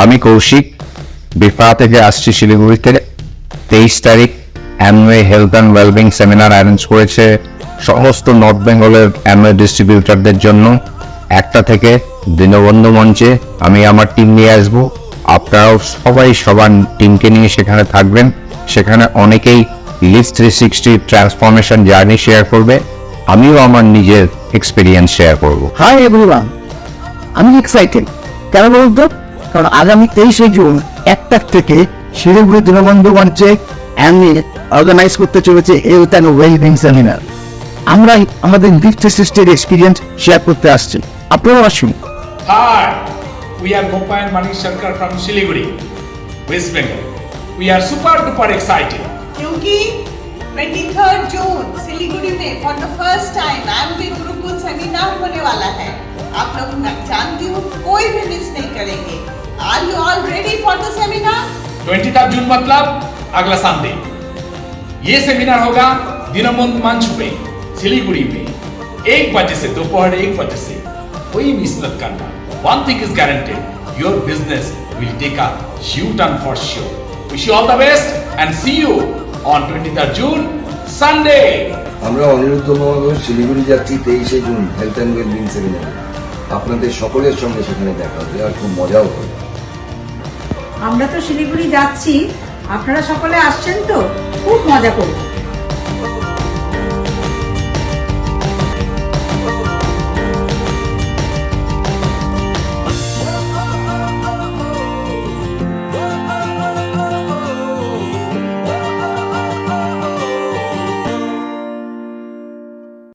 আমি কৌশিক বিফা থেকে আসছি শিলিগুড়িতে। 23 তারিখ Amway health and wellbeing seminar arrange করেছে সমস্ত নর্থ বেঙ্গলের অ্যামওয়ে ডিস্ট্রিবিউটরদের জন্য। 1টা থেকে দীনবন্ধু মঞ্চে আমি আমার টিম নিয়ে আসবো। আপনারাও সবাই সবার টিমকে নিয়ে সেখানে থাকবেন। সেখানে অনেকেই লিভ 360 ট্রান্সফরমেশন জার্নি শেয়ার করবে। আমিও আমার নিজের এক্সপিরিয়েন্স শেয়ার করব। হাই এভরিওয়ান, আমি এক্সাইটেড। কেন বলতো? কারণ আগামী 23শে জুন 1টা থেকে শিলিগুড়ি দীনবন্ধু মঞ্চে অ্যানুয়াল অর্গানাইজ করতে চলেছে হেলথ অ্যান্ড ওয়েলবিং সেমিনার। আমরা আমাদের লিভ 360 এক্সপিরিয়েন্স শেয়ার করতে আসছি, আপনারাও আসুন। Hi, we are Gopal Manish Shankar from Siliguri, West Bengal. We are super duper excited. क्योंकि 23 जून सिलीगुड़ी में for the first time Amway Gurukul seminar होने वाला है। आप लोग जानती हो कोई भी मिस नहीं करेंगे। Are you all ready for the seminar? 23 June मतलब अगला संडे। ये सेमिनार होगा दीनबंधु मंच पे सिलीगुड़ी में 1 बजे से दोपहर 1 बजे से। कोई मिस मत करना। One thing is guaranteed, your business will take a U-turn for sure. Wish you all the best and see you on 23 June, Sunday. আমরা অনিরুদ্ধ মহাগর শিলিগুড়ি যাচ্ছি 23শে জুন হেলথ অ্যান্ড ওয়েলবিং সেমিনারে। আপনাদের সকলের সঙ্গে সেখানে দেখা হবে আর খুব মজাও হবে। আমরা তো শিলিগুড়ি যাচ্ছি, আপনারা সকলে আসছেন তো, খুব মজা করব।